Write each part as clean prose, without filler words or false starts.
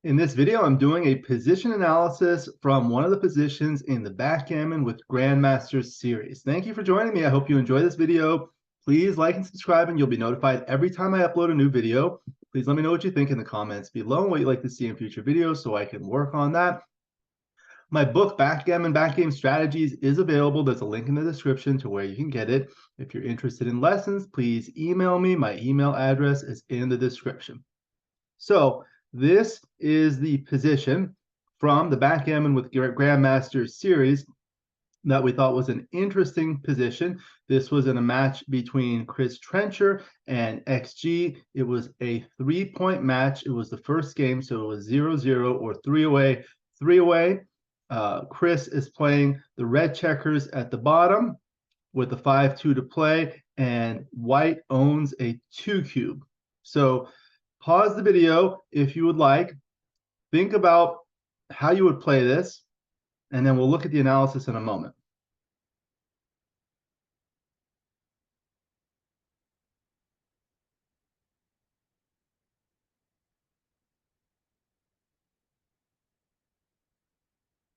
In this video, I'm doing a position analysis from one of the positions in the Backgammon with Grandmasters series. Thank you for joining me. I hope you enjoy this video. Please like and subscribe, and you'll be notified every time I upload a new video. Please let me know what you think in the comments below and what you'd like to see in future videos so I can work on that. My book, Backgammon Backgame Strategies, is available. There's a link in the description to where you can get it. If you're interested in lessons, please email me. My email address is in the description. So this is the position from the Backgammon with Grandmasters series that we thought was an interesting position. This was in a match between Chris Trencher and XG. It was a 3-point match. It was the first game, so it was 0-0 or 3 away, 3 away. Chris is playing the red checkers at the bottom with the 5-2 to play, and white owns a 2 cube. So pause the video if you would like. Think about how you would play this, and then we'll look at the analysis in a moment.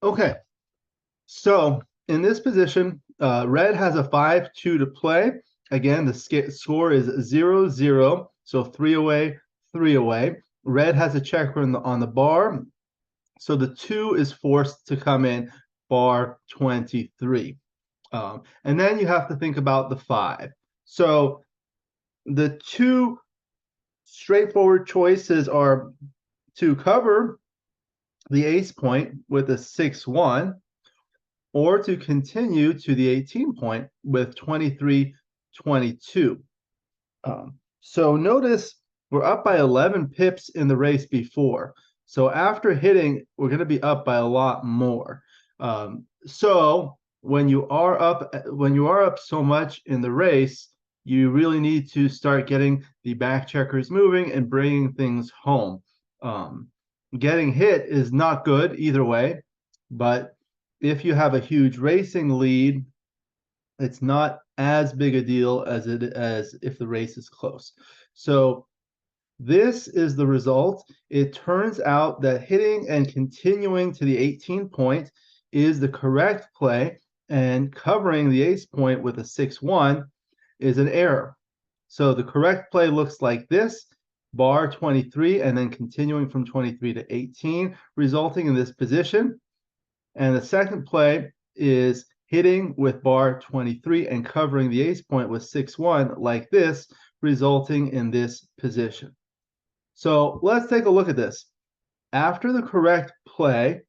Okay, so in this position, red has a 5-2 to play. Again, the score is 0-0, so 3 away, 3 away. Red has a checker on the bar, so the 2 is forced to come in, bar 23. And then you have to think about the 5. So the two straightforward choices are to cover the ace point with a 6-1, or to continue to the 18 point with 23-22. So notice we're up by 11 pips in the race before. So after hitting, we're going to be up by a lot more. So when you are up so much in the race, you really need to start getting the back checkers moving and bringing things home. Getting hit is not good either way, but if you have a huge racing lead, it's not as big a deal as if the race is close. So this is the result. It turns out that hitting and continuing to the 18 point is the correct play, and covering the ace point with a 6-1 is an error. So the correct play looks like this: bar 23 and then continuing from 23 to 18, resulting in this position. And the second play is hitting with bar 23 and covering the ace point with 6-1 like this, resulting in this position. So let's take a look at this. After the correct play,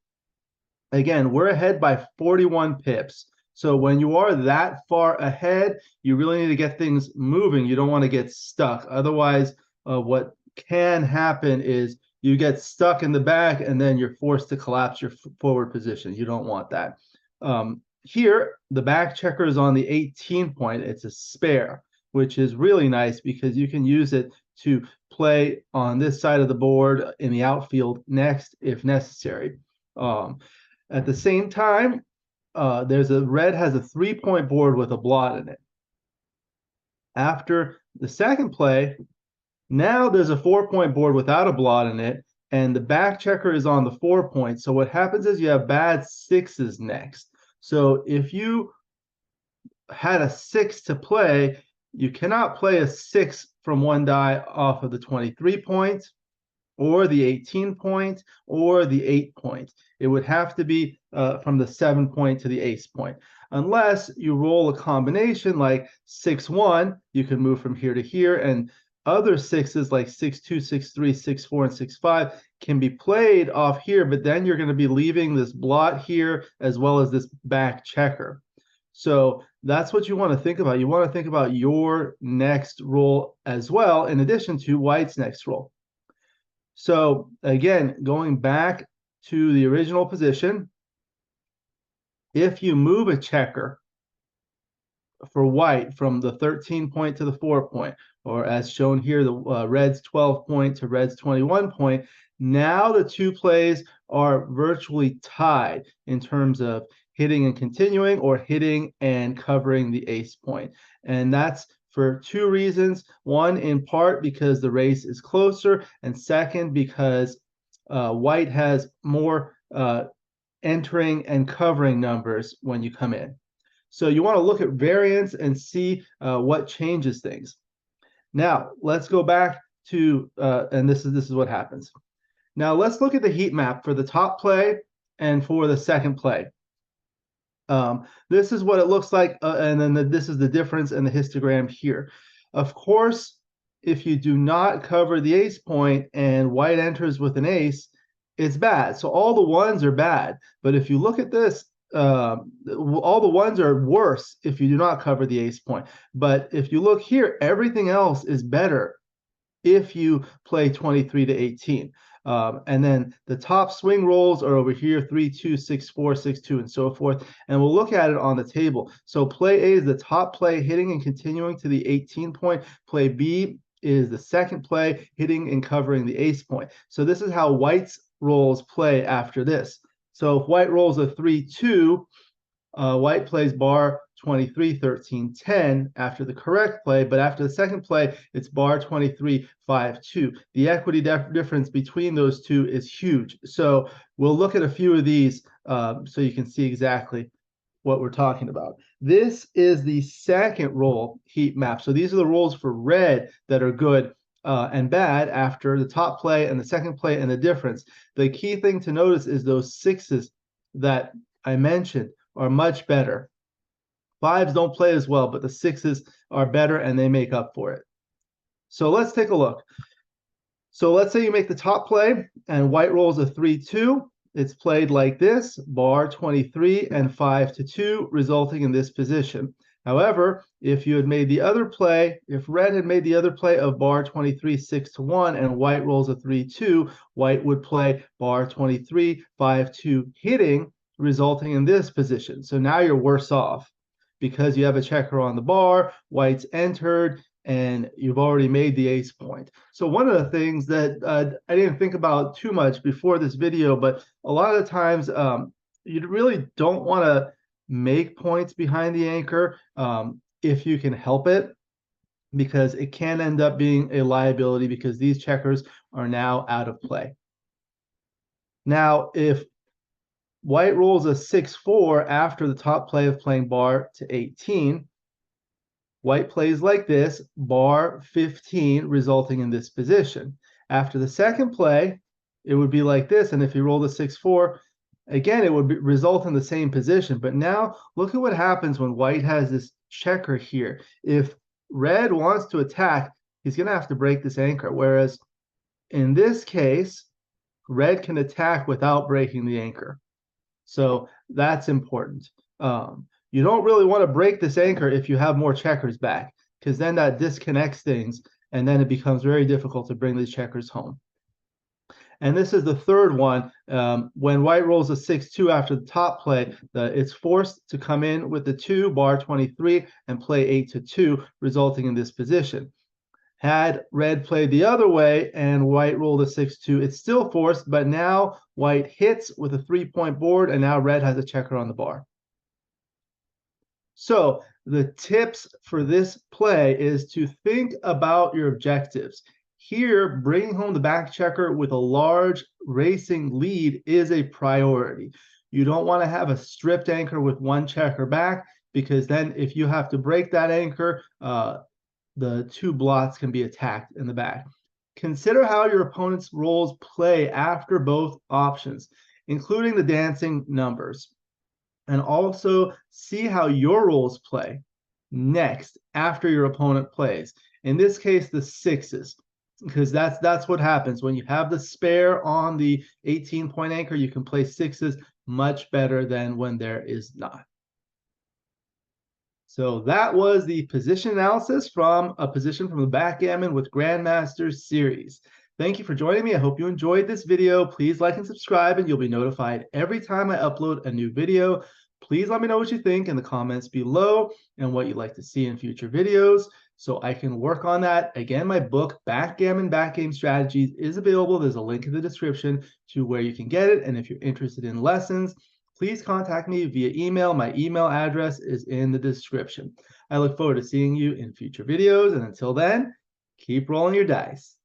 again, we're ahead by 41 pips. So when you are that far ahead, you really need to get things moving. You don't want to get stuck. Otherwise, what can happen is you get stuck in the back and then you're forced to collapse your forward position. You don't want that. Here, the back checker is on the 18 point. It's a spare, which is really nice because you can use it to play on this side of the board in the outfield next if necessary. At the same time, red has a 3-point board with a blot in it. After the second play, now there's a 4-point board without a blot in it, and the back checker is on the 4 point. So what happens is you have bad sixes next. So if you had a 6 to play, you cannot play a 6 from one die off of the 23 point, or the 18 point, or the 8 point. It would have to be from the 7 point to the ace point. Unless you roll a combination like 6-1, you can move from here to here, and other sixes like 6-2, 6-3, 6-4, and 6-5 can be played off here, but then you're going to be leaving this blot here as well as this back checker. So that's what you want to think about. You want to think about your next roll as well, in addition to white's next roll. So again, going back to the original position, if you move a checker for white from the 13 point to the 4 point, or as shown here, the red's 12 point to red's 21 point, now the two plays are virtually tied in terms of hitting and continuing, or hitting and covering the ace point. And that's for two reasons. One, in part because the race is closer, and second, because white has more entering and covering numbers when you come in. So you want to look at variance and see what changes things. Now, let's go back to, and this is what happens. Now, let's look at the heat map for the top play and for the second play. This is what it looks like, and then this is the difference in the histogram here. Of course, if you do not cover the ace point and white enters with an ace, it's bad. So all the ones are bad. But if you look at this, all the ones are worse if you do not cover the ace point. But if you look here, everything else is better if you play 23 to 18. And then the top swing rolls are over here, 3, 2, 6, 4, 6, 2, and so forth. And we'll look at it on the table. So play A is the top play, hitting and continuing to the 18 point. Play B is the second play, hitting and covering the ace point. So this is how white's rolls play after this. So if white rolls a 3-2, white plays bar 23, 13, 10 after the correct play, but after the second play, it's bar 23, 5, 2. The equity difference between those two is huge. So we'll look at a few of these so you can see exactly what we're talking about. This is the second roll heat map. So these are the rolls for red that are good and bad after the top play and the second play and the difference. The key thing to notice is those sixes that I mentioned are much better. Fives don't play as well, but the sixes are better and they make up for it. So let's take a look. So let's say you make the top play and white rolls a 3-2. It's played like this, bar 23 and 5-2, resulting in this position. However, if you had made the other play, if red had made the other play of bar 23, 6-1, and white rolls a 3-2, white would play bar 23, 5-2, hitting, resulting in this position. So now you're worse off because you have a checker on the bar, white's entered, and you've already made the ace point. So one of the things that I didn't think about too much before this video, but a lot of the times you really don't want to make points behind the anchor if you can help it, because it can end up being a liability because these checkers are now out of play. Now, if white rolls a 6-4 after the top play of playing bar to 18, white plays like this, bar 15, resulting in this position. After the second play, it would be like this, and if he rolled a 6-4, again, it would result in the same position. But now look at what happens when white has this checker here. If red wants to attack, he's going to have to break this anchor, whereas in this case, red can attack without breaking the anchor. So that's important. You don't really want to break this anchor if you have more checkers back, because then that disconnects things, and then it becomes very difficult to bring these checkers home. And this is the third one. When white rolls a 6-2 after the top play, it's forced to come in with the 2, bar 23, and play 8-2, resulting in this position. Had red played the other way and white rolled a 6-2, it's still forced, but now white hits with a 3-point board, and now red has a checker on the bar. So the tips for this play is to think about your objectives. Here, bringing home the back checker with a large racing lead is a priority. You don't want to have a stripped anchor with one checker back, because then if you have to break that anchor, the 2 blots can be attacked in the back. Consider how your opponent's rolls play after both options, including the dancing numbers. And also see how your rolls play next after your opponent plays. In this case, the sixes, because that's what happens. When you have the spare on the 18-point anchor, you can play sixes much better than when there is not. So that was the position analysis from a position from the Backgammon with Grandmasters series. Thank you for joining me. I hope you enjoyed this video. Please like and subscribe, and you'll be notified every time I upload a new video. Please let me know what you think in the comments below and what you'd like to see in future videos so I can work on that. Again, my book, Backgammon Backgame Strategies, is available. There's a link in the description to where you can get it. And if you're interested in lessons, please contact me via email. My email address is in the description. I look forward to seeing you in future videos. And until then, keep rolling your dice.